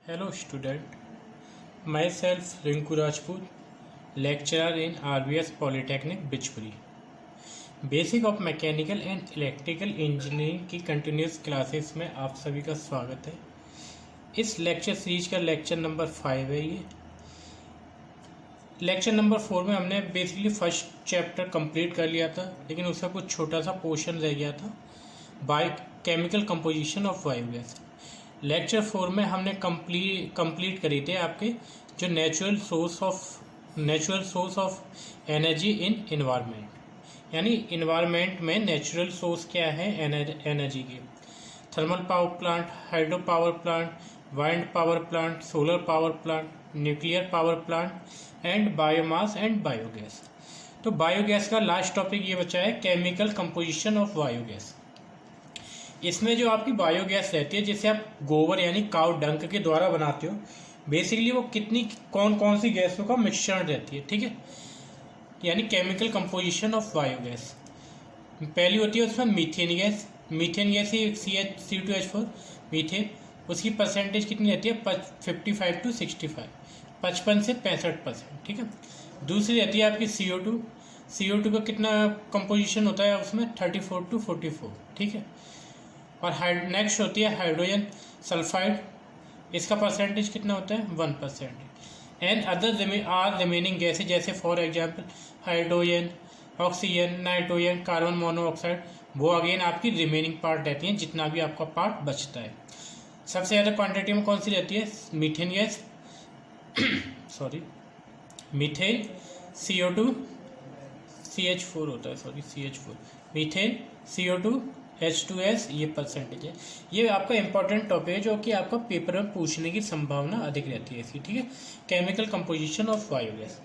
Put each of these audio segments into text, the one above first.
Hello student, myself Rinku Rajput, lecturer in RBS Polytechnic Bijpuri. Basic of mechanical and electrical engineering की continuous classes में आप सभी का स्वागत है। इस लेक्चर सीरीज का लेक्चर नंबर 5 है। ये लेक्चर नंबर 4 में हमने बेसिकली फर्स्ट चैप्टर कंप्लीट कर लिया था, लेकिन उसका कुछ छोटा सा पोर्शन रह गया था, by chemical composition of biogas. Lecture 4 में हमने कंप्लीट करी थे आपके जो natural source of energy in environment, यानी इन्वायरमेंट में नेचुरल सोर्स क्या है एनर्जी के। Thermal power plant, hydro power plant, wind power plant, solar power plant, nuclear power plant and biomass and biogas. तो बायोगैस का लास्ट टॉपिक ये बचा है केमिकल कंपोजिशन ऑफ बायोगैस। इसमें जो आपकी बायोगैस रहती है जिसे आप गोबर यानी काउ डंक के द्वारा बनाते हो, बेसिकली वो कौन कौन सी गैसों का मिश्रण रहती है, ठीक है, यानी केमिकल कंपोजिशन ऑफ बायोगैस। पहली होती है उसमें मीथेन गैस। मीथेन गैस ही C2H4 मीथेन, उसकी परसेंटेज कितनी रहती है 55 to 65, 55 से 65%, ठीक है। दूसरी रहती है आपकी CO2 का कितना कंपोजिशन होता है उसमें 34 to 44, ठीक है। और नेक्स्ट होती है हाइड्रोजन सल्फाइड, इसका परसेंटेज कितना होता है 1%। And other are remaining gases जैसे for example hydrogen, oxygen, nitrogen, carbon monoxide, वो अगेन आपकी रिमेनिंग पार्ट रहती हैं, जितना भी आपका पार्ट बचता है। सबसे ज़्यादा क्वांटिटी में कौन सी रहती है methane gas methane, CO2, CH4 होता है, CH4, मीथेन, CO2, H2S, ये परसेंटेज है। ये आपका इंपॉर्टेंट टॉपिक है जो कि आपका पेपर में पूछने की संभावना अधिक रहती है इसकी, ठीक है। केमिकल कंपोजिशन ऑफ बायोगैस,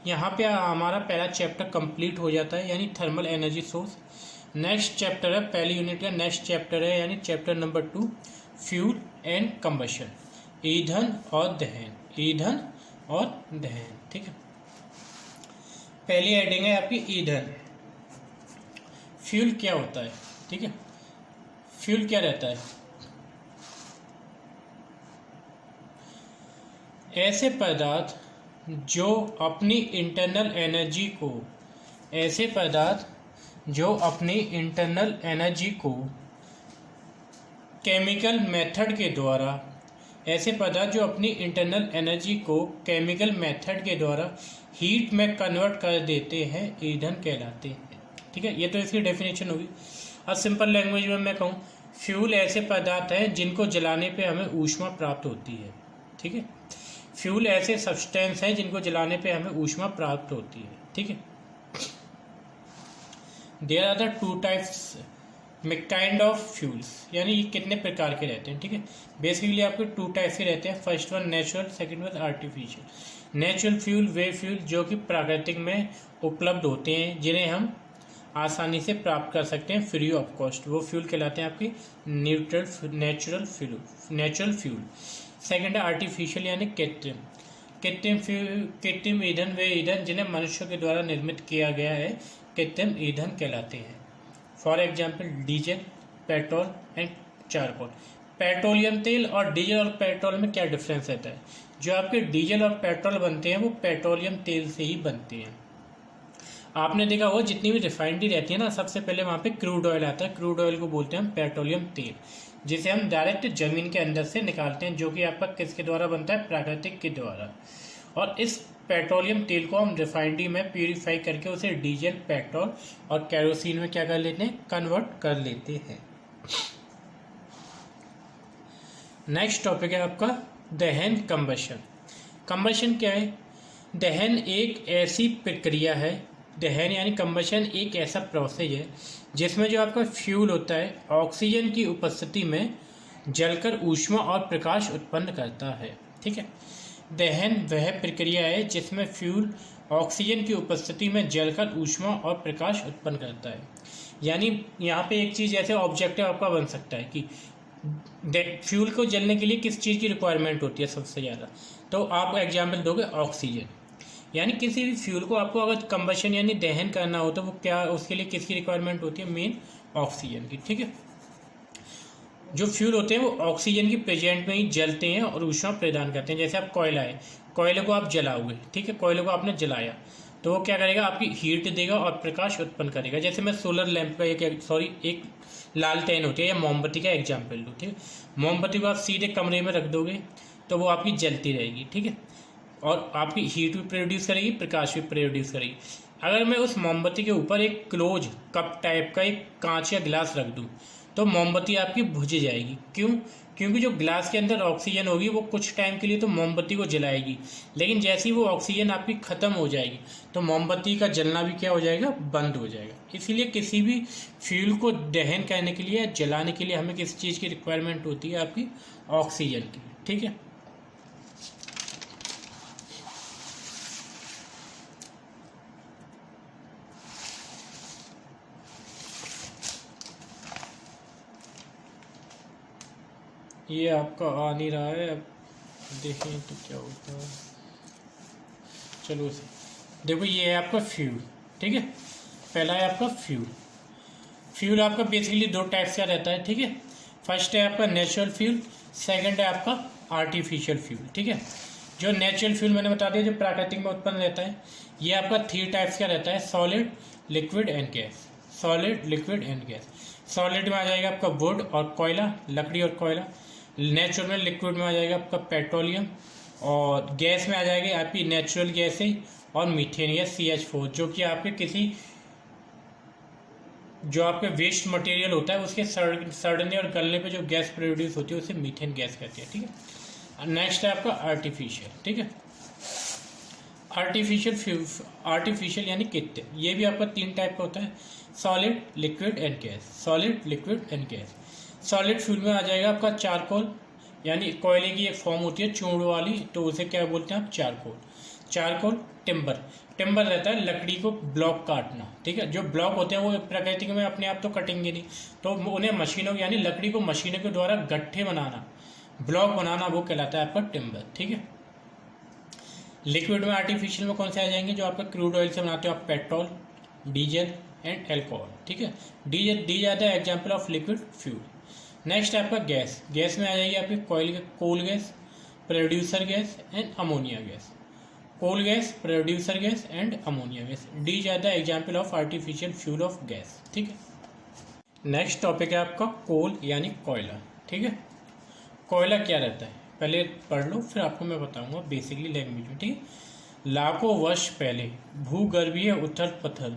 यहाँ पे हमारा पहला चैप्टर कंप्लीट हो जाता है, यानी thermal energy source. Next chapter है, पहली यूनिट का नेक्स्ट चैप्टर है, यानी chapter number 2 fuel and combustion, ईंधन और दहन, ठीक है। पहली हेडिंग है आपकी ईंधन। फ्यूल क्या होता है, ठीक है। फ्यूल क्या रहता है, ऐसे पदार्थ जो अपनी इंटरनल एनर्जी को केमिकल मेथड के द्वारा हीट में कन्वर्ट कर देते हैं, ईंधन कहलाते हैं, ठीक है। ये तो इसकी डेफिनेशन होगी। अब सिंपल लैंग्वेज में मैं कहूँ, फ्यूल ऐसे पदार्थ हैं जिनको जलाने पे हमें ऊष्मा प्राप्त होती है, ठीक है। फ्यूल ऐसे सब्सटेंस हैं जिनको जलाने पे हमें ऊष्मा प्राप्त होती है, ठीक है। There are the 2 types kind of fuels, यानी ये कितने प्रकार के रहते हैं, ठीक है। बेसिकली आपके 2 टाइप्स के रहते हैं, first one natural, second one artificial. Natural fuel वे फ्यूल जो कि प्राकृतिक में उपलब्ध होते हैं, जिन्हें हम आसानी से प्राप्त कर सकते हैं फ्री ऑफ कॉस्ट, वो फ्यूल कहलाते हैं आपकी नेचुरल फ्यूल। सेकंड है आर्टिफिशियल, यानी कृत्रिम ईंधन, वे ईंधन जिन्हें मनुष्यों के द्वारा निर्मित किया गया है, कृत्रिम ईंधन कहलाते हैं। For example diesel, petrol and charcoal. Petroleum तेल और डीजल और पेट्रोल में क्या डिफरेंस रहता है, जो आपके डीजल और पेट्रोल बनते हैं वो पेट्रोलियम तेल से ही बनते हैं। आपने देखा होगा जितनी भी रिफाइनरी रहती है ना, सबसे पहले वहाँ पे क्रूड ऑयल आता है, क्रूड ऑयल को बोलते हैं हम पेट्रोलियम तेल, जिसे हम डायरेक्ट जमीन के अंदर से निकालते हैं, जो कि आपका किसके द्वारा बनता है, प्राकृतिक के द्वारा। और इस पेट्रोलियम तेल को हम रिफाइनरी में प्यूरिफाई करके उसे डीजल, पेट्रोल और कैरोसिन में क्या कर लेते हैं, कन्वर्ट कर लेते हैं। नेक्स्ट टॉपिक है आपका दहन, कंबशन क्या है। दहन एक ऐसी प्रक्रिया है, दहन यानी कंबशन एक ऐसा प्रोसेस है जिसमें जो आपका फ्यूल होता है ऑक्सीजन की उपस्थिति में जलकर ऊष्मा और प्रकाश उत्पन्न करता है, ठीक है। दहन वह प्रक्रिया है जिसमें फ्यूल ऑक्सीजन की उपस्थिति में जलकर ऊष्मा और प्रकाश उत्पन्न करता है। यानी यहाँ पे एक चीज़ ऐसे ऑब्जेक्टिव आपका बन सकता है कि फ्यूल को जलने के लिए किस चीज़ की रिक्वायरमेंट होती है सबसे ज़्यादा, तो आप एग्जाम्पल दोगे ऑक्सीजन। यानी किसी भी फ्यूल को आपको अगर कंबशन यानी दहन करना हो तो वो क्या, उसके लिए किसकी रिक्वायरमेंट होती है, मेन ऑक्सीजन की, ठीक है। जो फ्यूल होते हैं वो ऑक्सीजन की प्रेजेंट में ही जलते हैं और ऊष्मा प्रदान करते हैं। जैसे आप कोयला है, कोयले को आप जलाओगे, ठीक है, कोयले को आपने जलाया तो वो क्या करेगा, आपकी हीट देगा और प्रकाश उत्पन्न करेगा। जैसे मैं सोलर लैंप का एक लालटेन होती है या मोमबत्ती का एग्जाम्पल लूँ, ठीक है। मोमबत्ती को आप सीधे कमरे में रख दोगे तो वो आपकी जलती रहेगी, ठीक है, और आपकी हीट भी प्रोड्यूस करेगी, प्रकाश भी प्रोड्यूस करेगी। अगर मैं उस मोमबत्ती के ऊपर एक क्लोज कप टाइप का एक कांच या गिलास रख दूँ तो मोमबत्ती आपकी बुझ जाएगी। क्यों? क्योंकि जो ग्लास के अंदर ऑक्सीजन होगी वो कुछ टाइम के लिए तो मोमबत्ती को जलाएगी, लेकिन जैसे ही वो ऑक्सीजन आपकी ख़त्म हो जाएगी तो मोमबत्ती का जलना भी क्या हो जाएगा, बंद हो जाएगा। इसीलिए किसी भी फ्यूल को दहन करने के लिए या जलाने के लिए हमें किस चीज़ की रिक्वायरमेंट होती है, आपकी ऑक्सीजन की, ठीक है। ये आपका आ नहीं रहा है, अब देखें तो क्या होता है। चलो इसे देखो, ये है आपका फ्यूल, ठीक है। पहला है आपका फ्यूल। फ्यूल आपका बेसिकली दो टाइप्स का रहता है, ठीक है। फर्स्ट है आपका नेचुरल फ्यूल, सेकंड है आपका आर्टिफिशियल फ्यूल, ठीक है। जो नेचुरल फ्यूल मैंने बता दिया, जो प्राकृतिक में उत्पन्न रहता है, ये आपका 3 टाइप्स का रहता है, solid, liquid and gas. Solid, liquid and gas. Solid में आ जाएगा आपका वुड और कोयला, लकड़ी और कोयला। नेचुरल में, लिक्विड में आ जाएगा आपका पेट्रोलियम, और गैस में आ जाएगी आपकी नेचुरल गैसें और मीथेन या CH4, जो कि आपके जो आपके वेस्ट मटेरियल होता है उसके सड़ने और गलने पे जो गैस प्रोड्यूस होती है उसे मीथेन गैस कहते हैं, ठीक है। नेक्स्ट है आपका आर्टिफिशियल, ठीक है। आर्टिफिशियल यानी कृत्रिम, ये भी आपका 3 टाइप का होता है, solid, liquid and gas. Solid, liquid and gas. Solid fuel में आ जाएगा आपका चारकोल, यानी कोयले की एक फॉर्म होती है चूर्ण वाली, तो उसे क्या बोलते हैं आप, चारकोल। चारकोल। टिम्बर, टिम्बर रहता है लकड़ी को ब्लॉक काटना, ठीक है। जो ब्लॉक होते हैं वो प्रकृति में अपने आप तो कटेंगे नहीं, तो उन्हें मशीनों यानी लकड़ी को मशीनों के द्वारा गट्ठे बनाना, ब्लॉक बनाना, वो कहलाता है आपका टिम्बर, ठीक है। लिक्विड में, आर्टिफिशियल में कौन से आ जाएंगे, जो आपका क्रूड ऑयल से बनाते हो आप, पेट्रोल, डीजल एंड एल्कोहल, ठीक है। डीजल दी जाता है example of liquid fuel. Next है आपका गैस। गैस में आ जाएगी आपकी coal gas, producer gas and ammonia gas. Coal gas, producer gas and ammonia gas. डी जाता है example of artificial fuel of gas, ठीक है। नेक्स्ट टॉपिक है आपका कोल यानी कोयला, ठीक है। कोयला क्या रहता है पहले पढ़ लो, फिर आपको मैं बताऊंगा बेसिकली लैंग्वेज में, ठीक है। लाखों वर्ष पहले भूगर्भीय उथल पुथल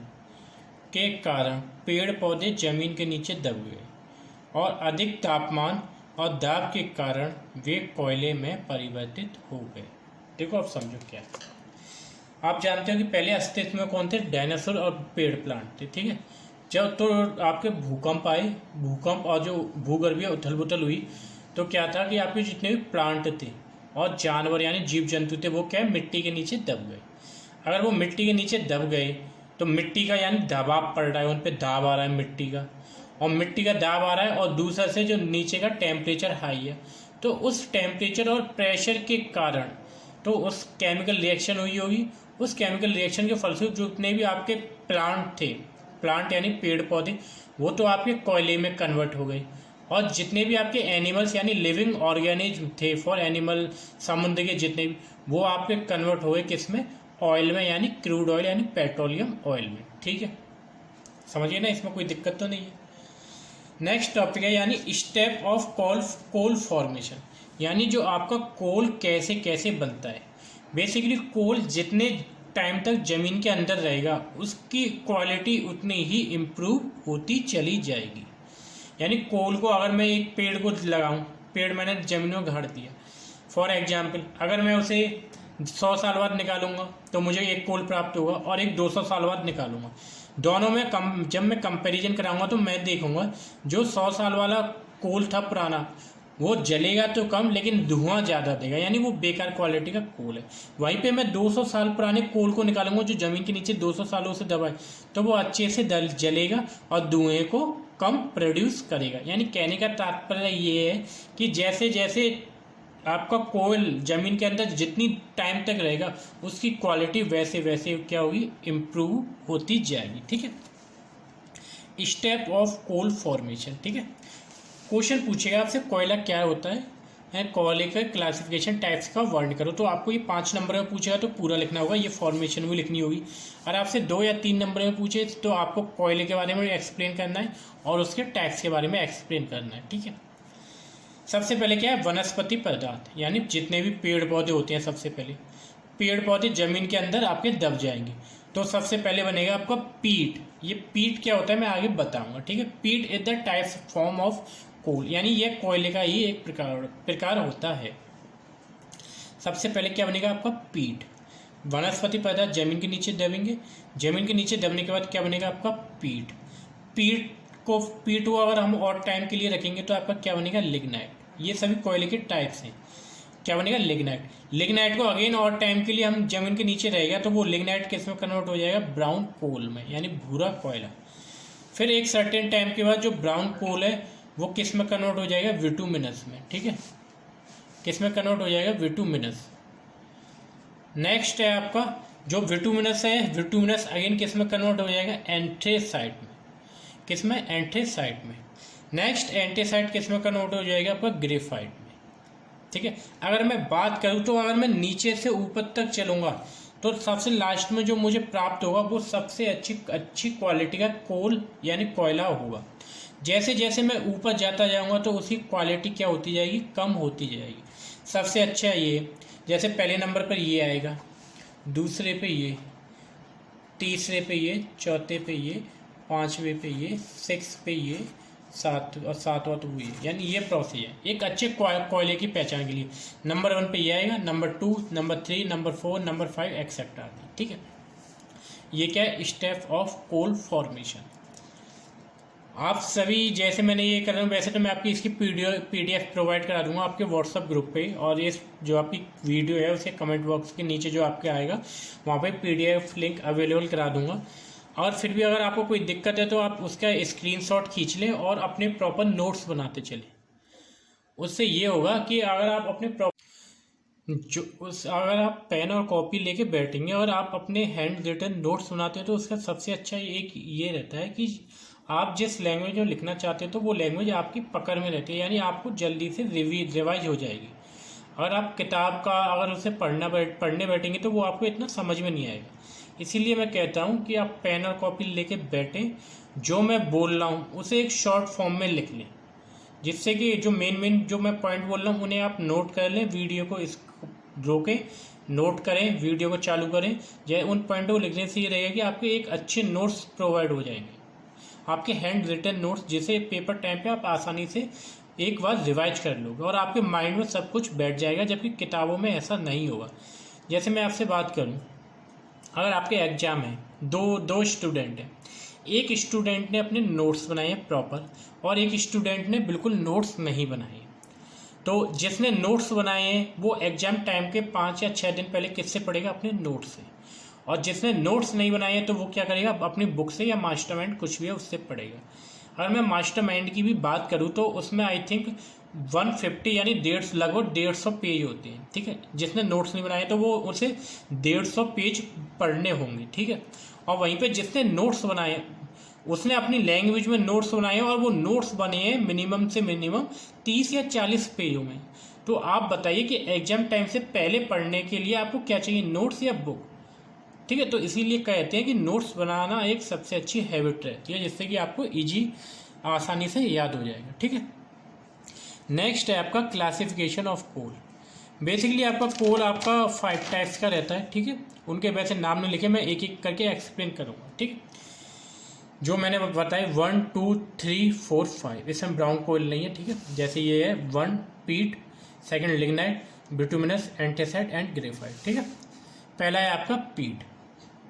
के कारण पेड़ पौधे जमीन के नीचे दब गए और अधिक तापमान और दाब के कारण वे कोयले में परिवर्तित हो गए। देखो अब समझो क्या है। आप जानते हो कि पहले अस्तित्व में कौन थे, डायनासोर और पेड़ प्लांट थे, ठीक है। जब तो आपके भूकंप आए, भूकंप और जो भूगर्भीय उथल पुथल हुई, तो क्या था कि आपके जितने भी प्लांट थे और जानवर यानी जीव जंतु थे वो क्या मिट्टी के नीचे दब गए। अगर वो मिट्टी के नीचे दब गए तो मिट्टी का यानी दबाव पड़ रहा है, उन पर दाब आ रहा है मिट्टी का, और मिट्टी का दाब आ रहा है, और दूसरा से जो नीचे का टेम्परेचर हाई है, तो उस टेम्परेचर और प्रेशर के कारण तो उस केमिकल रिएक्शन हुई होगी। उस केमिकल रिएक्शन के फलस्वरूप जितने भी आपके प्लांट थे, प्लांट यानी पेड़ पौधे, वो तो आपके कोयले में कन्वर्ट हो गए, और जितने भी आपके एनिमल्स यानी लिविंग ऑर्गेनिज्म थे फॉर एनिमल, समुद्र के जितने भी, वो आपके कन्वर्ट हो गए किस में, ऑयल में, यानी क्रूड ऑयल यानी पेट्रोलियम ऑयल में, ठीक है। समझिए ना, इसमें कोई दिक्कत तो नहीं है। नेक्स्ट टॉपिक है यानी स्टेप ऑफ कोल फॉर्मेशन, यानी जो आपका कोल कैसे कैसे बनता है। बेसिकली कोल जितने टाइम तक ज़मीन के अंदर रहेगा उसकी क्वालिटी उतनी ही इम्प्रूव होती चली जाएगी। यानी कोल को अगर मैं एक पेड़ को लगाऊं, पेड़ मैंने ज़मीन में गाड़ दिया, फॉर एग्जांपल अगर मैं उसे 100 साल बाद निकालूंगा तो मुझे एक कोल प्राप्त होगा, और एक 200 साल बाद निकालूंगा। दोनों में जब मैं कंपैरिजन कराऊंगा तो मैं देखूंगा जो 100 साल वाला कोल था पुराना, वो जलेगा तो कम लेकिन धुआं ज़्यादा देगा, यानी वो बेकार क्वालिटी का कोल है। वहीं पे मैं 200 साल पुराने कोल को निकालूंगा जो ज़मीन के नीचे 200 सालों से दबा है, तो वो अच्छे से जलेगा और धुएँ को कम प्रोड्यूस करेगा। यानी कहने का तात्पर्य ये है कि जैसे जैसे आपका कोयल ज़मीन के अंदर जितनी टाइम तक रहेगा उसकी क्वालिटी वैसे वैसे क्या होगी, इम्प्रूव होती जाएगी, ठीक है। स्टेप ऑफ कोल फॉर्मेशन, ठीक है। क्वेश्चन पूछेगा आपसे कोयला क्या होता है, कोयले का क्लासिफिकेशन टाइप्स का वर्ण करो। तो आपको ये 5 नंबर में पूछेगा तो पूरा लिखना होगा, ये फॉर्मेशन भी लिखनी होगी। और आपसे 2 या 3 नंबर में पूछे तो आपको कोयले के बारे में एक्सप्लेन करना है और उसके टाइप्स के बारे में एक्सप्लेन करना है, ठीक है। सबसे पहले क्या है, वनस्पति पदार्थ, यानी जितने भी पेड़ पौधे होते हैं, सबसे पहले पेड़ पौधे जमीन के अंदर आपके दब जाएंगे। तो सबसे पहले बनेगा आपका पीट। ये पीट क्या होता है मैं आगे बताऊंगा, ठीक है। Peat is the type form of coal, यानी यह कोयले का ही एक प्रकार होता है। सबसे पहले क्या बनेगा आपका पीट। वनस्पति पदार्थ जमीन के नीचे दबेंगे, जमीन के नीचे दबने के बाद क्या बनेगा आपका पीट। पीट को अगर हम और टाइम के लिए रखेंगे तो आपका क्या बनेगा, लिग्नाइट। ये सभी कोयले के टाइप्स हैं। क्या बनेगा, लिग्नाइट। लिग्नाइट को अगेन और टाइम के लिए हम जमीन के नीचे रहेगा तो वो लिग्नाइट किस में कन्वर्ट हो जाएगा, ब्राउन कोल में, यानी भूरा कोयला। फिर एक सर्टेन टाइम के बाद जो ब्राउन कोल है वो किस में कन्वर्ट हो जाएगा, विटुमिनस में, ठीक है। किस में कन्वर्ट हो जाएगा, विटुमिनस। नेक्स्ट है आपका जो विटुमिनस है, विटुमिनस अगेन किस में कन्वर्ट हो जाएगा, एंथ्रेसाइट में। किस में, एंथ्रेसाइट में। नेक्स्ट एंथ्रेसाइट किस में कन्वर्ट हो जाएगा आपका, ग्रेफाइट में, ठीक है। अगर मैं बात करूँ तो अगर मैं नीचे से ऊपर तक चलूँगा तो सबसे लास्ट में जो मुझे प्राप्त होगा वो सबसे अच्छी क्वालिटी का कोल यानी कोयला होगा। जैसे जैसे मैं ऊपर जाता जाऊंगा तो उसकी क्वालिटी क्या होती जाएगी, कम होती जाएगी। सबसे अच्छा ये, जैसे पहले नंबर पर ये आएगा, दूसरे पे ये, तीसरे पे ये, चौथे पे ये, पाँचवें पे ये, 6 पे ये, 7 और 7वां तो ये, यानी ये प्रोसेस है एक अच्छे कोयले की पहचान के लिए। नंबर 1 पे ये आएगा, number 2, number 3, number 4, number 5 etcetera, ठीक है। ये क्या है, स्टेप ऑफ कोल फॉर्मेशन। आप सभी जैसे मैंने ये कर रहा हूँ वैसे तो मैं आपकी इसकी PDF प्रोवाइड करा दूंगा आपके व्हाट्सअप ग्रुप पे, और ये जो आपकी वीडियो है उसे कमेंट बॉक्स के नीचे जो आपके आएगा वहाँ पे PDF लिंक अवेलेबल करा दूंगा। और फिर भी अगर आपको कोई दिक्कत है तो आप उसका स्क्रीनशॉट खींच लें और अपने प्रॉपर नोट्स बनाते चलें। उससे ये होगा कि अगर आप अपने अगर आप पेन और कॉपी लेके बैठेंगे और आप अपने हैंड रिटन नोट्स बनाते हैं तो उसका सबसे अच्छा एक ये रहता है कि आप जिस लैंग्वेज में लिखना चाहते हैं तो वो लैंग्वेज आपकी पकड़ में रहती है, यानी आपको जल्दी से रिवाइज हो जाएगी। अगर आप किताब का अगर उसे पढ़ने बैठेंगे तो वो आपको इतना समझ में नहीं आएगा। इसीलिए मैं कहता हूँ कि आप पेन और कॉपी लेके बैठें, जो मैं बोल रहा हूँ उसे एक शॉर्ट फॉर्म में लिख लें, जिससे कि जो मेन जो मैं पॉइंट बोल रहा हूँ उन्हें आप नोट कर लें। वीडियो को रोकें, नोट करें, वीडियो को चालू करें। जैसे उन पॉइंटों को लिखने से ये रहेगा कि आपके एक अच्छे नोट्स प्रोवाइड हो जाएंगे, आपके हैंड रिटन नोट्स, जिसे पेपर टाइम पे आप आसानी से एक बार रिवाइज कर लोगे और आपके माइंड में सब कुछ बैठ जाएगा, जबकि किताबों में ऐसा नहीं होगा। जैसे मैं आपसे बात करूं, अगर आपके एग्जाम है, दो स्टूडेंट हैं, एक स्टूडेंट ने अपने नोट्स बनाए हैं प्रॉपर और एक स्टूडेंट ने बिल्कुल नोट्स नहीं बनाए। तो जिसने नोट्स बनाए हैं वो एग्जाम टाइम के 5 या 6 दिन पहले किससे पढ़ेगा, अपने नोट्स से। और जिसने नोट्स नहीं बनाए हैं तो वो क्या करेगा, अपनी बुक से या मास्टरमाइंड कुछ भी है उससे पढ़ेगा। अगर मैं मास्टरमाइंड की भी बात करूँ तो उसमें आई थिंक 150 यानी लगभग 150 पेज होते हैं, ठीक है। जिसने नोट्स नहीं बनाए तो वो उसे 150 पेज पढ़ने होंगे, ठीक है। और वहीं पे जिसने नोट्स बनाए उसने अपनी लैंग्वेज में नोट्स बनाए और वो नोट्स बने हैं मिनिमम से मिनिमम 30 या 40 पेजों में। तो आप बताइए कि एग्जाम टाइम से पहले पढ़ने के लिए आपको क्या चाहिए, नोट्स या बुक, ठीक है। तो इसीलिए कहते हैं कि नोट्स बनाना एक सबसे अच्छी हैबिट रहती है, जिससे कि आपको ईजी आसानी से याद हो जाएगा, ठीक है। नेक्स्ट है आपका क्लासिफिकेशन ऑफ कोल। बेसिकली आपका कोल आपका 5 टाइप्स का रहता है, ठीक है। उनके वैसे नाम नहीं लिखे, मैं एक एक करके एक्सप्लेन करूँगा, ठीक है। जो मैंने बताया 1, 2, 3, 4, 5, इसमें ब्राउन कोयल नहीं है, ठीक है। जैसे ये है 1 पीट, second lignite, bituminous, anthracite and graphite, ठीक है। पहला है आपका पीट।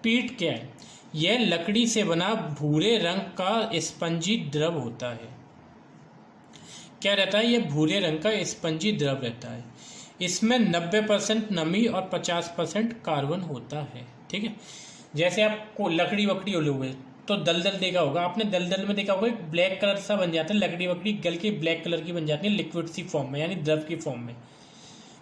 पीट क्या है, यह लकड़ी से बना भूरे रंग का स्पंजी द्रव होता है। क्या रहता है, यह भूरे रंग का स्पंजी द्रव रहता है। इसमें 90% नमी और 50% कार्बन होता है, ठीक है। जैसे आपको लकड़ी वकड़ी लोगे तो दलदल देखा होगा आपने, दलदल में देखा होगा एक ब्लैक कलर सा बन जाता है, लकड़ी वकड़ी गल के ब्लैक कलर की बन जाती है लिक्विड सी फॉर्म में, यानी द्रव की फॉर्म में।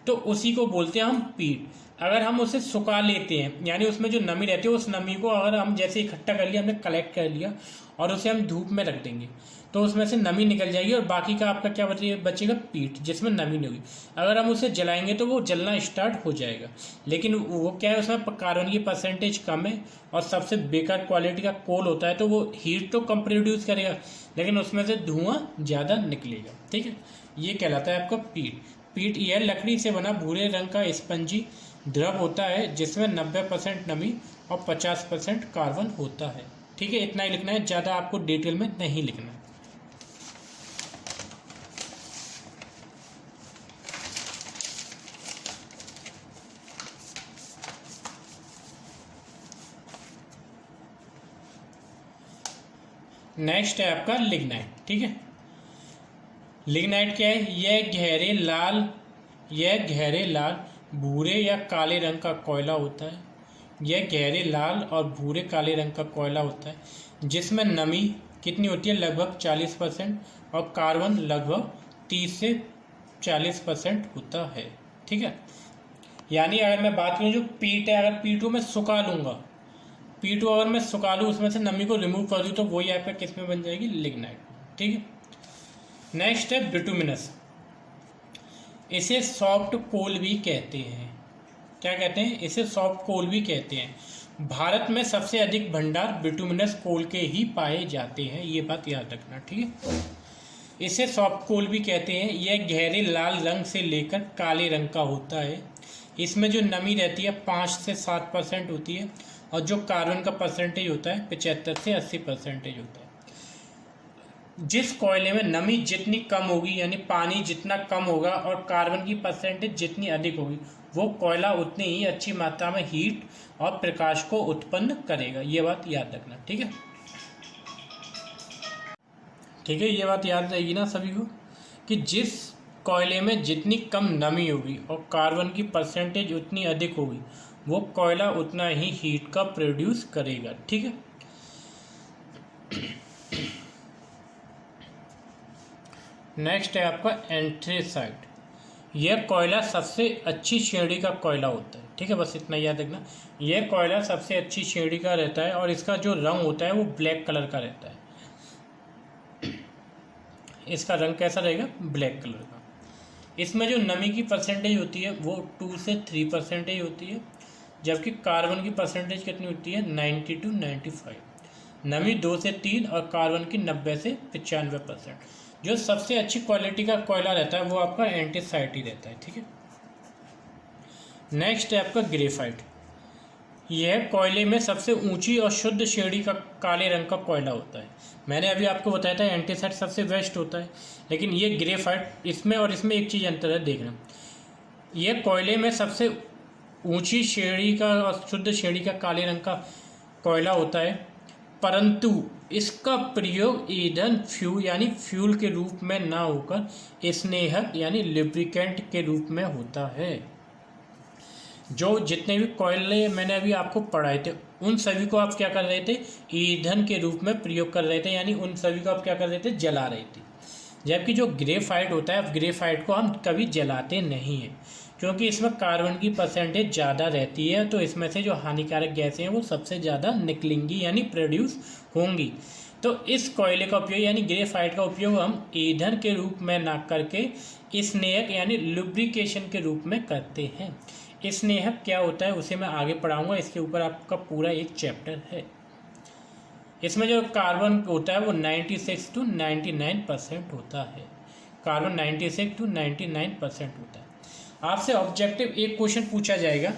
तो उसी को बोलते हैं हम पीट। अगर हम उसे सुखा लेते हैं, यानी उसमें जो नमी रहती है उस नमी को अगर हम जैसे इकट्ठा कर लिया, हमने कलेक्ट कर लिया और उसे हम धूप में रख देंगे तो उसमें से नमी निकल जाएगी और बाकी का आपका क्या बचेगा, पीठ, जिसमें नमी नहीं होगी। अगर हम उसे जलाएंगे तो वो जलना स्टार्ट हो जाएगा, लेकिन वो क्या है, उसमें कार्बन की परसेंटेज कम है और सबसे बेकार क्वालिटी का कोल होता है, तो वो हीट तो कम प्रोड्यूस करेगा लेकिन उसमें से धुआं ज़्यादा निकलेगा। ठीक है, ये कहलाता है आपका पीठ। पीठ यह लकड़ी से बना भूरे रंग का स्पंजी द्रव होता है जिसमें 90% नमी और 50% कार्बन होता है। ठीक है, इतना ही लिखना है, ज़्यादा आपको डिटेल में नहीं लिखना है। नेक्स्ट है आपका लिग्नाइट। ठीक है, लिग्नाइट क्या है, यह गहरे लाल भूरे या काले रंग का कोयला होता है। यह गहरे लाल और भूरे काले रंग का कोयला होता है जिसमें नमी कितनी होती है, लगभग 40% और कार्बन लगभग 30 से 40% होता है। ठीक है, यानी अगर मैं बात करूँ जो पीठ है, अगर पीठ को मैं सुखा लूँगा, पीठ को अगर मैं सुखा लूँ, उसमें से नमी को रिमूव कर दूँ तो वही आपका किस में बन जाएगी, लिग्नाइट। ठीक है, नेक्स्ट है बिटुमिनस। इसे सॉफ्ट कोल भी कहते हैं। क्या कहते हैं, इसे सॉफ्ट कोल भी कहते हैं। भारत में सबसे अधिक भंडार बिटुमिनस कोल के ही पाए जाते हैं, ये बात याद रखना। ठीक है, इसे सॉफ्ट कोल भी कहते हैं। यह गहरे लाल रंग से लेकर काले रंग का होता है। इसमें जो नमी रहती है 5 से 7% होती है और जो कार्बन का परसेंटेज होता है 75 से 80% होता है। जिस कोयले में नमी जितनी कम होगी, यानी पानी जितना कम होगा और कार्बन की परसेंटेज जितनी अधिक होगी, वो कोयला उतनी ही अच्छी मात्रा में हीट और प्रकाश को उत्पन्न करेगा। ये बात याद रखना। ठीक है, ठीक है, ये बात याद रहेगी ना सभी को कि जिस कोयले में जितनी कम नमी होगी और कार्बन की परसेंटेज उतनी अधिक होगी, वो कोयला उतना ही हीट का प्रोड्यूस करेगा। ठीक है, नेक्स्ट है आपका एंथ्रेसाइट। यह कोयला सबसे अच्छी श्रेणी का कोयला होता है। ठीक है, बस इतना याद रखना, यह कोयला सबसे अच्छी श्रेणी का रहता है और इसका जो रंग होता है वो ब्लैक कलर का रहता है। इसका रंग कैसा रहेगा, ब्लैक कलर का। इसमें जो नमी की परसेंटेज होती है वो 2 से 3% होती है, जबकि कार्बन की परसेंटेज कितनी होती है, 90 to 95। नमी 2 से 3 और कार्बन की 90 से 95%। जो सबसे अच्छी क्वालिटी का कोयला रहता है वो आपका एंथ्रेसाइट ही रहता है। ठीक है, नेक्स्ट है आपका ग्रेफाइट। यह कोयले में सबसे ऊंची और शुद्ध श्रेणी का काले रंग का कोयला होता है। मैंने अभी आपको बताया था एंथ्रेसाइट सबसे बेस्ट होता है, लेकिन ये ग्रेफाइट, इसमें और इसमें एक चीज़ अंतर है, देखना। यह कोयले में सबसे ऊंची श्रेणी का और शुद्ध श्रेणी का काले रंग का कोयला होता है, परंतु इसका प्रयोग ईंधन फ्यूल के रूप में ना होकर स्नेहक यानी लुब्रिकेंट के रूप में होता है। जो जितने भी कोयले मैंने अभी आपको पढ़ाए थे उन सभी को आप क्या कर रहे थे, ईंधन के रूप में प्रयोग कर रहे थे, यानी उन सभी को आप क्या कर रहे थे, जला रहे थे। जबकि जो ग्रेफाइट होता है, अब ग्रेफाइट को हम कभी जलाते नहीं हैं क्योंकि इसमें कार्बन की परसेंटेज ज़्यादा रहती है, तो इसमें से जो हानिकारक गैसें हैं वो सबसे ज़्यादा निकलेंगी यानी प्रोड्यूस होंगी। तो इस कोयले का उपयोग यानी ग्रेफाइट का उपयोग हम ईंधन के रूप में ना करके स्नेहक यानी लुब्रिकेशन के रूप में करते हैं। स्नेहक क्या होता है उसे मैं आगे पढ़ाऊँगा, इसके ऊपर आपका पूरा एक चैप्टर है। इसमें जो कार्बन होता है वो 96 to 99% होता है। कार्बन 96 to 99% होता है। आपसे ऑब्जेक्टिव एक क्वेश्चन पूछा जाएगा,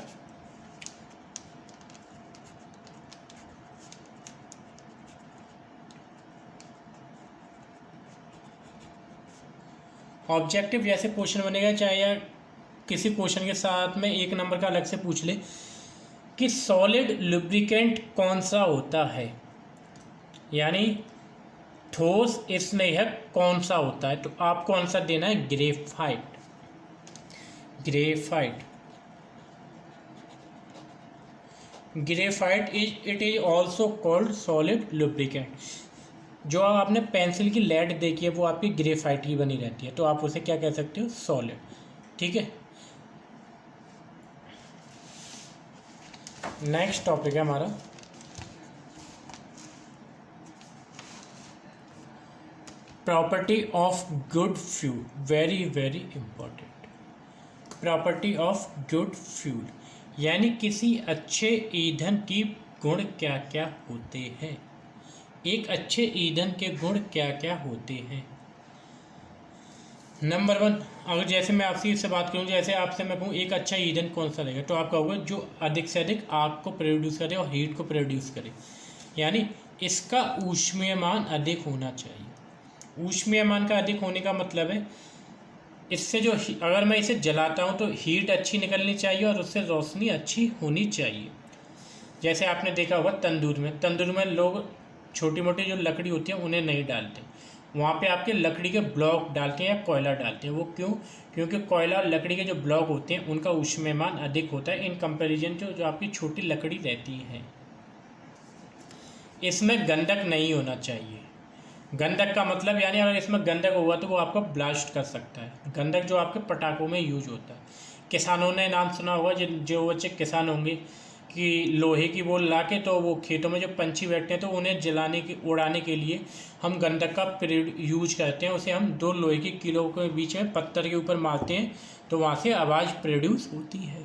ऑब्जेक्टिव जैसे क्वेश्चन बनेगा, चाहे या किसी क्वेश्चन के साथ में 1 नंबर का अलग से पूछ ले कि सॉलिड लुब्रिकेंट कौन सा होता है, यानी ठोस स्नेहक कौन सा होता है, तो आपको आंसर देना है graphite. Graphite it is also called solid lubricant. जो आपने पेंसिल की लेड देखी है वो आपकी ग्रेफाइट की बनी रहती है, तो आप उसे क्या कह सकते हो, सॉलिड। ठीक है, नेक्स्ट टॉपिक है हमारा property of good fuel, very very important. Property of good fuel यानी किसी अच्छे ईंधन की गुण क्या क्या होते हैं। एक अच्छे ईंधन के गुण क्या क्या होते हैं। नंबर 1, अगर जैसे मैं आपसे इससे बात करूं, जैसे आपसे मैं कहूं एक अच्छा ईंधन कौन सा रहेगा, तो आप कहोगे जो अधिक से अधिक आग को प्रोड्यूस करे और हीट को प्रोड्यूस करे, यानी इसका ऊष्मीयमान अधिक होना चाहिए। ऊष्मीयमान का अधिक होने का मतलब है इससे जो अगर मैं इसे जलाता हूं तो हीट अच्छी निकलनी चाहिए और उससे रोशनी अच्छी होनी चाहिए। जैसे आपने देखा होगा तंदूर में लोग छोटी मोटी जो लकड़ी होती है उन्हें नहीं डालते, वहाँ पे आपके लकड़ी के ब्लॉक डालते हैं या कोयला डालते हैं। वो क्यों? क्योंकि कोयला और लकड़ी के जो ब्लॉक होते हैं उनका ऊष्मीयमान अधिक होता है इन कंपैरिजन जो आपकी छोटी लकड़ी रहती है। इसमें गंधक नहीं होना चाहिए। गंधक का मतलब यानी अगर इसमें गंधक होगा तो वो आपको ब्लास्ट कर सकता है। गंधक जो आपके पटाखों में यूज होता है। किसानों ने नाम सुना होगा, जो बच्चे किसान होंगे, कि लोहे की बोल ला के तो वो खेतों में जो पंछी बैठते हैं तो उन्हें जलाने के उड़ाने के लिए हम गंधक का यूज करते हैं। उसे हम 2 लोहे की कीलों के बीच में पत्थर के ऊपर मारते हैं तो वहाँ से आवाज़ प्रोड्यूस होती है।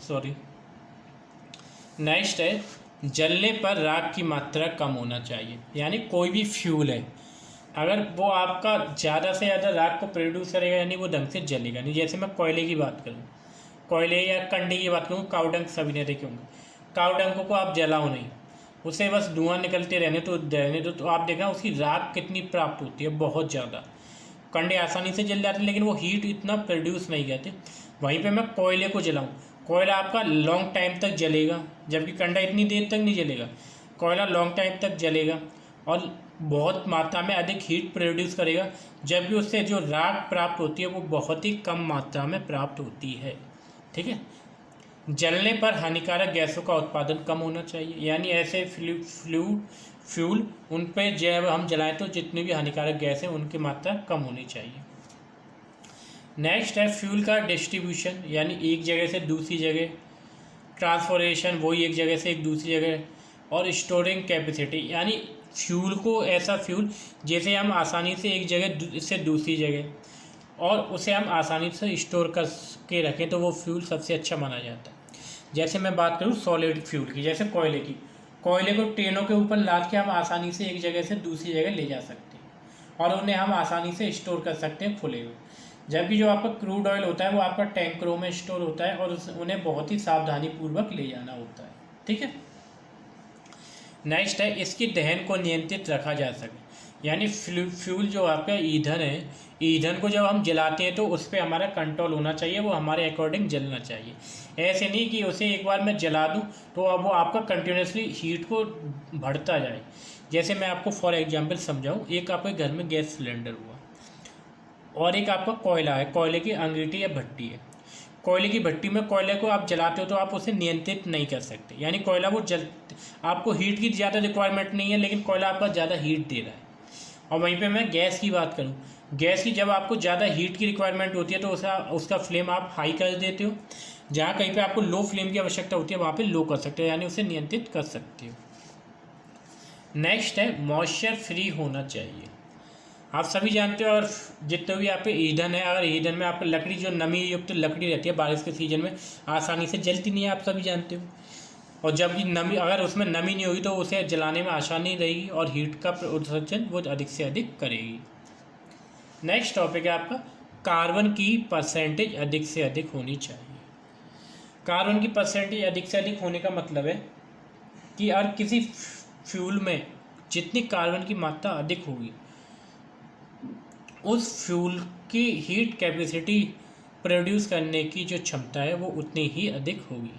सॉरी। नेक्स्ट है जलने पर राख की मात्रा कम होना चाहिए। यानी कोई भी फ्यूल है अगर वो आपका ज़्यादा से ज़्यादा राख को प्रोड्यूस करेगा यानी वो ढंग से जलेगा नहीं। जैसे मैं कोयले की बात करूँ, कोयले या कंडे की बात करूँ, कावडंक सभी ने देखे होंगे। कावडंक को आप जलाओ नहीं, उसे बस धुआं निकलते रहने तो आप देखना उसकी राख कितनी प्राप्त होती है, बहुत ज़्यादा। कंडे आसानी से जल जाते हैं लेकिन वो हीट इतना प्रोड्यूस नहीं करते। वहीं पे मैं कोयले को जलाऊँ, कोयला आपका लॉन्ग टाइम तक जलेगा, जबकि कंडा इतनी देर तक नहीं जलेगा। कोयला लॉन्ग टाइम तक जलेगा और बहुत मात्रा में अधिक हीट प्रोड्यूस करेगा, जबकि उससे जो राख प्राप्त होती है वो बहुत ही कम मात्रा में प्राप्त होती है। ठीक है। जलने पर हानिकारक गैसों का उत्पादन कम होना चाहिए। यानी ऐसे फ्यूल उन पे जब हम जलाएं तो जितनी भी हानिकारक गैस है उनकी मात्रा कम होनी चाहिए। नेक्स्ट है फ्यूल का डिस्ट्रीब्यूशन, यानी एक जगह से दूसरी जगह, ट्रांसपोर्टेशन वही एक जगह से एक दूसरी जगह, और स्टोरिंग कैपेसिटी, यानी फ्यूल को ऐसा फ्यूल जैसे हम आसानी से एक जगह से दूसरी जगह और उसे हम आसानी से स्टोर कर के रखें तो वो फ्यूल सबसे अच्छा माना जाता है। जैसे मैं बात करूँ सॉलिड फ्यूल की, जैसे कोयले को ट्रेनों के ऊपर लाद के हम आसानी से एक जगह से दूसरी जगह ले जा सकते हैं और उन्हें हम आसानी से स्टोर कर सकते हैं खुले हुए। जबकि जो आपका क्रूड ऑयल होता है वो आपका टैंकरों में स्टोर होता है और उन्हें बहुत ही सावधानीपूर्वक ले जाना होता है। ठीक है। नेक्स्ट है इसकी दहन को नियंत्रित रखा जा सके। यानी फ्यूल जो आपका ईंधन है, ईंधन को जब हम जलाते हैं तो उस पर हमारा कंट्रोल होना चाहिए, वो हमारे अकॉर्डिंग जलना चाहिए। ऐसे नहीं कि उसे एक बार मैं जला दूं तो अब वो आपका कंटिन्यूसली हीट को बढ़ता जाए। जैसे मैं आपको फॉर एग्जांपल समझाऊं, एक आपके घर में गैस सिलेंडर हुआ और एक आपका कोयला है, कोयले की अंगीठी या भट्टी है। कोयले की भट्टी में कोयले को आप जलाते हो तो आप उसे नियंत्रित नहीं कर सकते, यानी कोयला वो आपको हीट की ज़्यादा रिक्वायरमेंट नहीं है लेकिन कोयला आपका ज़्यादा हीट दे रहा है। और वहीं पे मैं गैस की बात करूं, गैस की जब आपको ज़्यादा हीट की रिक्वायरमेंट होती है तो उसका फ्लेम आप हाई कर देते हो, जहाँ कहीं पे आपको लो फ्लेम की आवश्यकता होती है वहाँ पे लो कर सकते हो, यानी उसे नियंत्रित कर सकते हो। नेक्स्ट है मॉइस्चर फ्री होना चाहिए। आप सभी जानते हो और जितने भी आपके ईंधन है, अगर ईंधन में आपकी लकड़ी जो नमी युक्त लकड़ी रहती है बारिश के सीजन में आसानी से जलती नहीं है, आप सभी जानते हो। और जब नमी अगर उसमें नमी नहीं होगी तो उसे जलाने में आसानी रहेगी और हीट का उत्सर्जन वो अधिक से अधिक करेगी। नेक्स्ट टॉपिक है आपका कार्बन की परसेंटेज अधिक से अधिक होनी चाहिए। कार्बन की परसेंटेज अधिक से अधिक होने का मतलब है कि अगर किसी फ्यूल में जितनी कार्बन की मात्रा अधिक होगी उस फ्यूल की हीट कैपेसिटी प्रोड्यूस करने की जो क्षमता है वो उतनी ही अधिक होगी।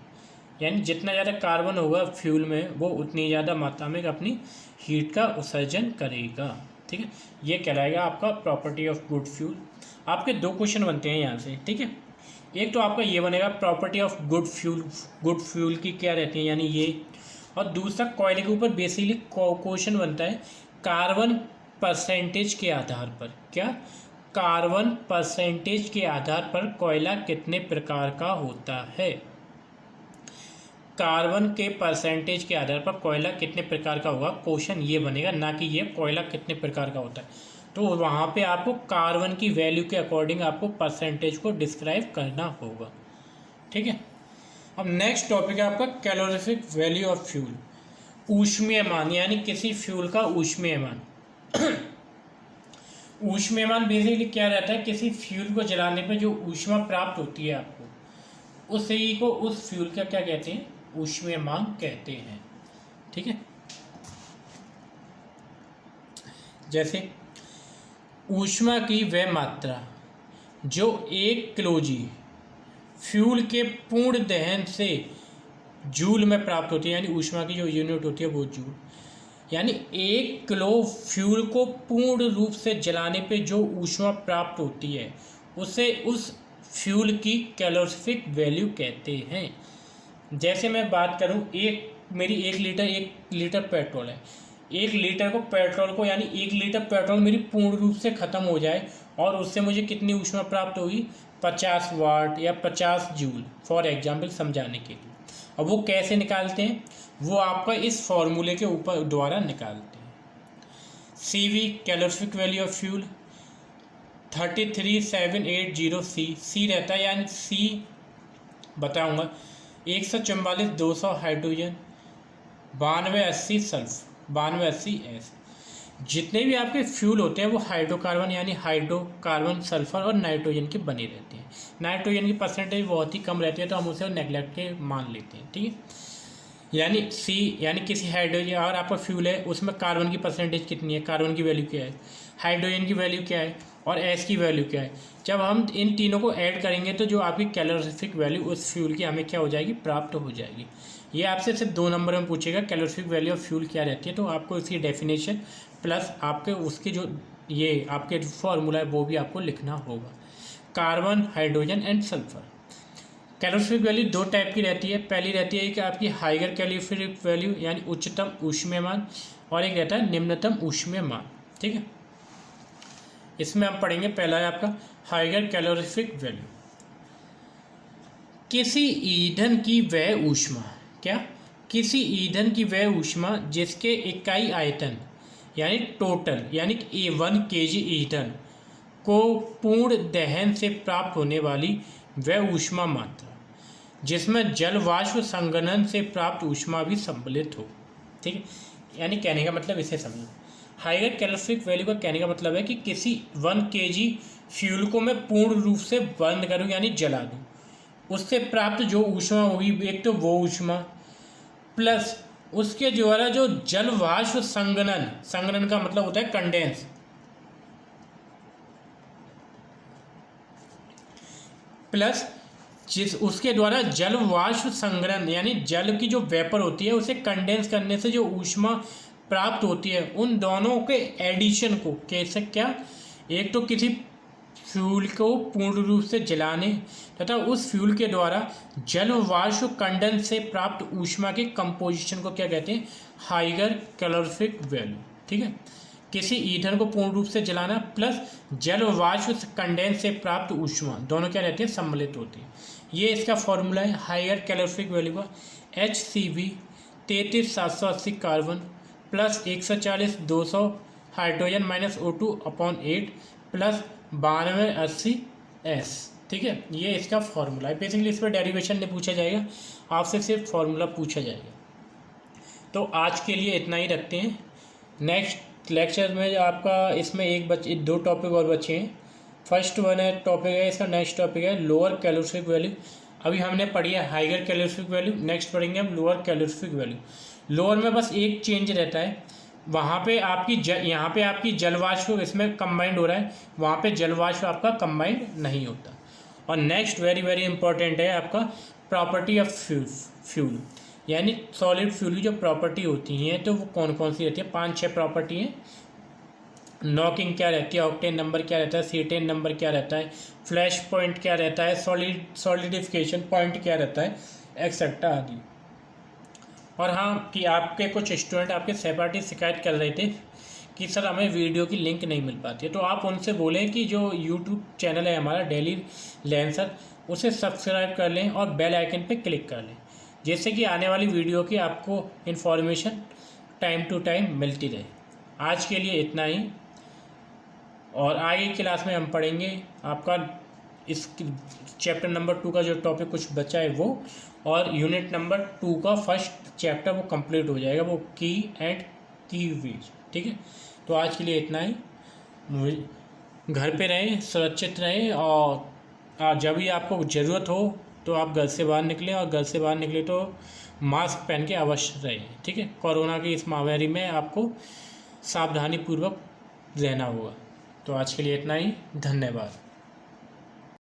यानी जितना ज़्यादा कार्बन होगा फ्यूल में वो उतनी ज़्यादा मात्रा में अपनी हीट का उत्सर्जन करेगा। ठीक है। ये कहलाएगा आपका प्रॉपर्टी ऑफ गुड फ्यूल। आपके 2 क्वेश्चन बनते हैं यहाँ से। ठीक है। एक तो आपका ये बनेगा प्रॉपर्टी ऑफ गुड फ्यूल की क्या रहती है, यानी ये, और दूसरा कोयले के ऊपर बेसिकली क्वेश्चन बनता है कार्बन परसेंटेज के आधार पर। क्या? कार्बन परसेंटेज के आधार पर कोयला कितने प्रकार का होता है। कार्बन के परसेंटेज के आधार पर कोयला कितने प्रकार का होगा, क्वेश्चन ये बनेगा, ना कि ये कोयला कितने प्रकार का होता है। तो वहाँ पे आपको कार्बन की वैल्यू के अकॉर्डिंग आपको परसेंटेज को डिस्क्राइब करना होगा। ठीक है। अब नेक्स्ट टॉपिक है आपका कैलोरीफिक वैल्यू ऑफ फ्यूल, ऊष्मीय मान, यानी किसी फ्यूल का ऊष्मीय मान। ऊष्मीय मान बेसिकली क्या रहता है, किसी फ्यूल को जलाने पर जो ऊष्मा प्राप्त होती है आपको, उसी को उस फ्यूल का क्या कहते हैं, ऊष्मीय मान कहते हैं। ठीक है। जैसे ऊष्मा की वह मात्रा जो 1 किलोजी फ्यूल के पूर्ण दहन से जूल में प्राप्त होती है, यानी ऊष्मा की जो यूनिट होती है वो जूल, यानी 1 किलो फ्यूल को पूर्ण रूप से जलाने पे जो ऊष्मा प्राप्त होती है उसे उस फ्यूल की कैलोरीफिक वैल्यू कहते हैं। जैसे मैं बात करूं, मेरी 1 लीटर पेट्रोल है, 1 लीटर को पेट्रोल को, यानी 1 लीटर पेट्रोल मेरी पूर्ण रूप से ख़त्म हो जाए और उससे मुझे कितनी ऊष्मा प्राप्त होगी, 50 वाट या 50 जूल, फॉर एग्जाम्पल समझाने के लिए। अब वो कैसे निकालते हैं, वो आपका इस फॉर्मूले के ऊपर द्वारा निकालते हैं। CV calorific value of fuel 33780 सी रहता है, यानी सी बताऊंगा 144 200 हाइड्रोजन, 9280 सल्फर, 9280 एस। जितने भी आपके फ्यूल होते हैं वो हाइड्रोकार्बन, यानी हाइड्रोकार्बन, सल्फर और नाइट्रोजन के बने रहते हैं। नाइट्रोजन की परसेंटेज बहुत ही कम रहती है तो हम उसे नेगलेक्ट के मान लेते हैं। ठीक है। यानी सी, यानी किसी हाइड्रोजन, और आपका फ्यूल है उसमें कार्बन की परसेंटेज कितनी है, कार्बन की वैल्यू क्या है, हाइड्रोजन की वैल्यू क्या है और एस की वैल्यू क्या है। जब हम इन तीनों को ऐड करेंगे तो जो आपकी कैलोरीफिक वैल्यू उस फ्यूल की हमें क्या हो जाएगी, प्राप्त हो जाएगी। ये आपसे सिर्फ 2 नंबर में पूछेगा कैलोरीफिक वैल्यू ऑफ फ्यूल क्या रहती है, तो आपको इसकी डेफिनेशन प्लस आपके उसके जो ये आपके फॉर्मूला है वो भी आपको लिखना होगा। Carbon, hydrogen and sulphur. Calorific value 2 type की रहती है। पहली रहती है कि आपकी हाइगर कैलोरीफिक वैल्यू, यानी उच्चतम ऊष्मीय मान, और एक रहता है निम्नतम ऊष्मीय मान। ठीक है। इसमें हम पढ़ेंगे, पहला है आपका हाइगर कैलोरीफिक वैल्यू। किसी ईंधन की वह ऊष्मा, क्या, किसी ईंधन की वह ऊष्मा जिसके इकाई आयतन, यानी टोटल, यानी 1 kg ईंधन को पूर्ण दहन से प्राप्त होने वाली वह ऊष्मा मात्रा जिसमें जल वाष्प संघनन से प्राप्त ऊष्मा भी सम्मिलित हो। ठीक है। यानी कहने का मतलब इसे समझो, हाइगर कैलोरीफिक वैल्यू का कहने का मतलब है कि किसी 1 kg फ्यूल को मैं पूर्ण रूप से बंद करूं, यानी जला दूं, उससे प्राप्त जो ऊष्मा होगी, एक तो वो ऊष्मा प्लस उसके द्वारा जो जल वाष्प संघनन, संघनन का मतलब होता है कंडेंस, प्लस जिस उसके द्वारा जल वाष्प संघनन, यानी जल की जो वेपर होती है उसे कंडेंस करने से जो ऊष्मा प्राप्त होती है, उन दोनों के एडिशन को कैसे, क्या, एक तो किसी फ्यूल को पूर्ण रूप से जलाने तथा उस फ्यूल के द्वारा जल वाष्प कंडेंस से प्राप्त ऊष्मा के कंपोजिशन को क्या कहते हैं, हाइगर कैलोरीफिक वैल्यू। ठीक है। किसी ईंधन को पूर्ण रूप से जलाना प्लस जल वाष्प कंडेंस से प्राप्त ऊष्मा, दोनों क्या रहती है, सम्मिलित होती है। ये इसका फॉर्मूला है हाइगर कैलोरीफिक वैल्यू का, HCV 33780 carbon plus 140 200 hydrogen minus O2/8 plus 9280 S। ठीक है। ये इसका फॉर्मूला है। बेसिकली इस पर डेरिवेशन नहीं पूछा जाएगा, आपसे सिर्फ फॉर्मूला पूछा जाएगा। तो आज के लिए इतना ही रखते हैं। नेक्स्ट लेक्चर में आपका इसमें 2 टॉपिक और बचे हैं। फर्स्ट टॉपिक है इसका, नेक्स्ट टॉपिक है लोअर कैलोरीफिक वैल्यू। अभी हमने पढ़ी है हाइगर कैलोरीफिक वैल्यू, नेक्स्ट पढ़ेंगे हम लोअर कैलोरीफिक वैल्यू। लोअर में बस एक चेंज रहता है, वहाँ पे आपकी यहाँ पे आपकी जलवाष्प इसमें कंबाइंड हो रहा है, वहाँ पे जलवाष्प आपका कंबाइंड नहीं होता। और नेक्स्ट वेरी इंपॉर्टेंट है आपका प्रॉपर्टी ऑफ फ्यूल, यानी सॉलिड फ्यूल की जो प्रॉपर्टी होती हैं तो वो कौन कौन सी रहती है, 5-6 प्रॉपर्टी हैं। नॉकिंग क्या रहती है, ऑक्टेन नंबर क्या रहता है, सीटेन नंबर क्या रहता है, फ्लैश पॉइंट क्या रहता है, सॉलिडिफिकेशन पॉइंट क्या रहता है, एक्सेट्रा आदि। और हाँ कि आपके कुछ स्टूडेंट आपके सहपाठी शिकायत कर रहे थे कि सर हमें वीडियो की लिंक नहीं मिल पाती है, तो आप उनसे बोलें कि जो यूट्यूब चैनल है हमारा डेली लैंसर, उसे सब्सक्राइब कर लें और बेल आइकन पे क्लिक कर लें, जिससे कि आने वाली वीडियो की आपको इन्फॉर्मेशन टाइम टू टाइम मिलती रहे। आज के लिए इतना ही, और आगे की क्लास में हम पढ़ेंगे आपका इस चैप्टर नंबर 2 का जो टॉपिक कुछ बचा है वो, और यूनिट नंबर 2 का फर्स्ट चैप्टर वो कंप्लीट हो जाएगा, वो की एंड कीवर्ड्स। ठीक है, तो आज के लिए इतना ही। घर पे रहें, सुरक्षित रहें, और जब भी आपको ज़रूरत हो तो आप घर से बाहर निकलें, और घर से बाहर निकले तो मास्क पहन के अवश्य रहें। ठीक है, कोरोना की इस महामारी में आपको सावधानीपूर्वक रहना होगा। तो आज के लिए इतना ही, धन्यवाद।